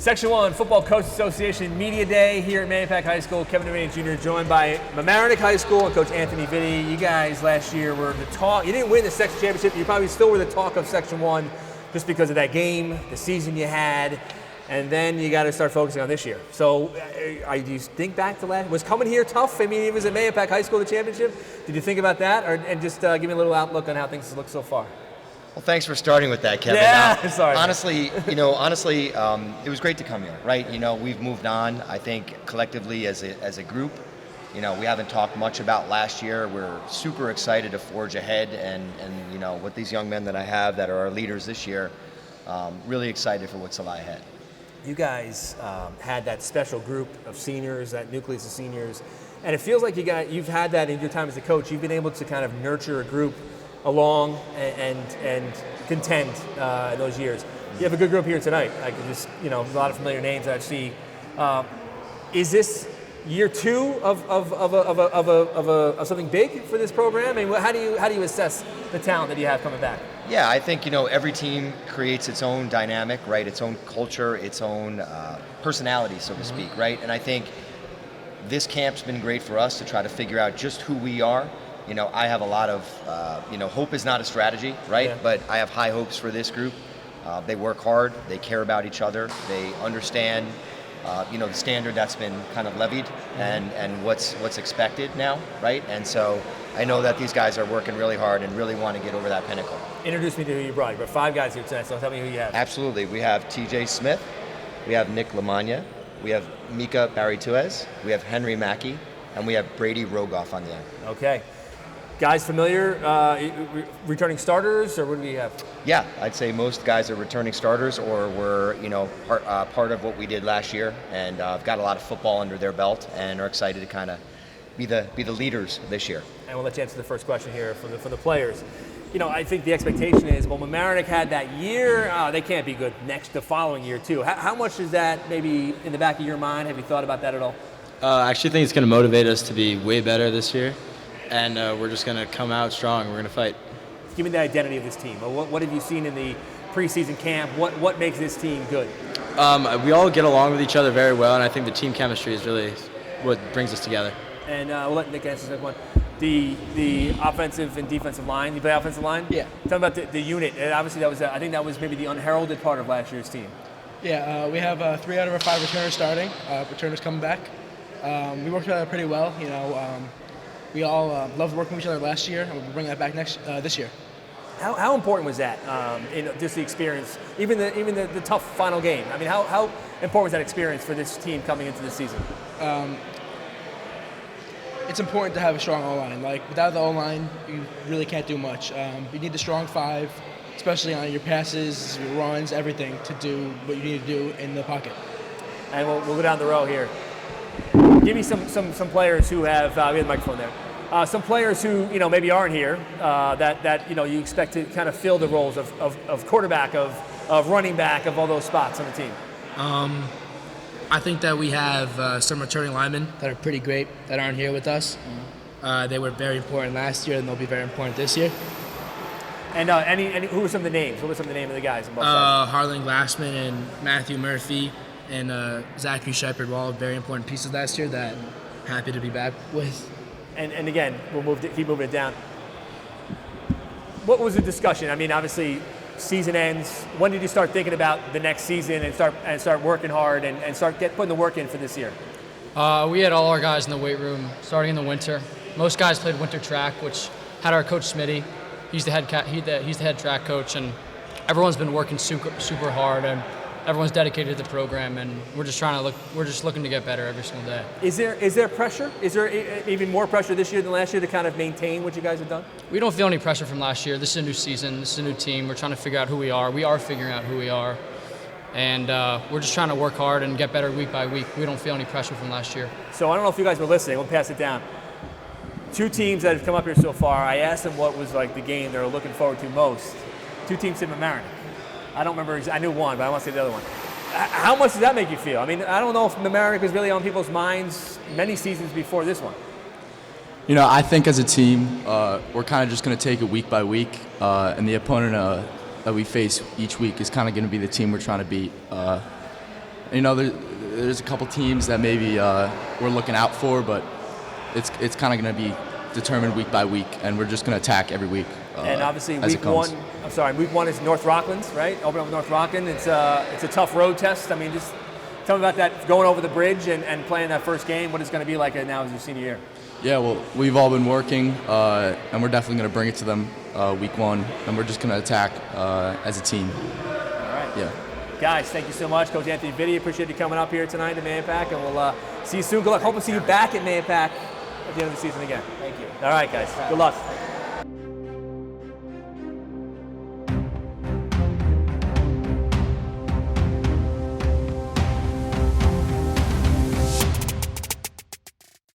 Section 1 Football Coach Association Media Day here at Mamaroneck High School. Kevin Vitti Jr. joined by Mamaroneck High School and Coach Anthony Vitti. You guys last year were the talk. You didn't win the section championship. You probably still were the talk of Section 1 just because of that game, the season you had, and then you got to start focusing on this year. So do you think back to last? Was coming here tough? I mean, it was at Mamaroneck High School, the championship. Did you think about that? And just give me a little outlook on how things look so far. Well, thanks for starting with that, Kevin. Yeah, sorry. Honestly, it was great to come here, right? We've moved on. I think collectively as a group, we haven't talked much about last year. We're super excited to forge ahead, and with these young men that I have that are our leaders this year, really excited for what's to lie ahead. You guys had that special group of seniors, that nucleus of seniors, and it feels like you've had that in your time as a coach. You've been able to kind of nurture a group along and contend in those years. You have a good group here tonight. I can just, a lot of familiar names that I see. Is this year two of something big for this program? I mean, how do you assess the talent that you have coming back? Yeah, I think every team creates its own dynamic, right? Its own culture, its own personality, so to speak, right? And I think this camp's been great for us to try to figure out just who we are. I have a lot of, hope is not a strategy, right? Yeah. But I have high hopes for this group. They work hard, they care about each other, they understand, the standard that's been kind of levied and what's expected now, right? And so I know that these guys are working really hard and really want to get over that pinnacle. Introduce me to who you brought. You've got 5 guys here tonight, so tell me who you have. Absolutely. We have TJ Smith, we have Nick Lamagna, we have Mika Barituez, we have Henry Mackey, and we have Brady Rogoff on the end. Okay. Guys familiar, returning starters, or what do we have? Yeah, I'd say most guys are returning starters or were, part of what we did last year, and got a lot of football under their belt and are excited to kind of be the leaders this year. And we'll let you answer the first question here for the players. I think the expectation is, well, Mamaroneck had that year, they can't be good the following year too. How much is that maybe in the back of your mind? Have you thought about that at all? I actually think it's going to motivate us to be way better this year. And we're just going to come out strong. We're going to fight. Give me the identity of this team. What have you seen in the preseason camp? What makes this team good? We all get along with each other very well, and I think the team chemistry is really what brings us together. And we'll let Nick answer this one. The offensive and defensive line. You play offensive line? Yeah. Tell me about the unit. And obviously, I think that was maybe the unheralded part of last year's team. Yeah, we have 3 out of our 5 returners starting. Returners coming back. We worked together pretty well. We all loved working with each other last year, and we'll bring that back this year. How important was that in just the experience, even the tough final game? I mean, how important was that experience for this team coming into the season? It's important to have a strong O-line. Like, without the O-line, you really can't do much. You need the strong 5, especially on your passes, your runs, everything, to do what you need to do in the pocket. And we'll go down the row here. Give me some players who have we have the microphone there. Some players who maybe aren't here that you expect to kind of fill the roles of quarterback, of running back, of all those spots on the team. I think that we have some returning linemen that are pretty great that aren't here with us. They were very important last year, and they'll be very important this year. And who were some of the names? What were some of the names of the guys on both sides? Harlan Glassman and Matthew Murphy. And Zachary Shepard were all very important pieces last year that I'm happy to be back with. And again, we'll keep moving it down. What was the discussion? I mean, obviously, season ends. When did you start thinking about the next season and start working hard and start putting the work in for this year? We had all our guys in the weight room starting in the winter. Most guys played winter track, which had our coach Smitty. He's the head track coach, and everyone's been working super hard. And everyone's dedicated to the program, and we're just looking to get better every single day. Is there pressure? Is there even more pressure this year than last year to kind of maintain what you guys have done? We don't feel any pressure from last year. This is a new season. This is a new team. We're trying to figure out who we are. We are figuring out who we are, and we're just trying to work hard and get better week by week. We don't feel any pressure from last year. So I don't know if you guys were listening. We'll pass it down. 2 teams that have come up here so far, I asked them what was like the game they were looking forward to most. 2 teams said Mamaroneck. I don't remember. I knew one, but I want to say the other one. How much does that make you feel? I mean, I don't know if Mamaroneck was really on people's minds many seasons before this one. I think as a team, we're kind of just going to take it week by week, and the opponent that we face each week is kind of going to be the team we're trying to beat. You know, there's a couple teams that maybe we're looking out for, but it's kind of going to be determined week by week, and we're just going to attack every week. And obviously, as it comes. week one is North Rockland's, right? Open up with North Rockland. It's a tough road test. I mean, just tell me about that, going over the bridge and playing that first game. What it's going to be like now as your senior year. Yeah, well, we've all been working, and we're definitely going to bring it to them week one, and we're just going to attack as a team. All right. Yeah. Guys, thank you so much. Coach Anthony Vitti, appreciate you coming up here tonight to Mayapack, and we'll see you soon. Good luck. Hope to see you back at Mayapack at the end of the season again. Thank you. All right, guys. Good luck.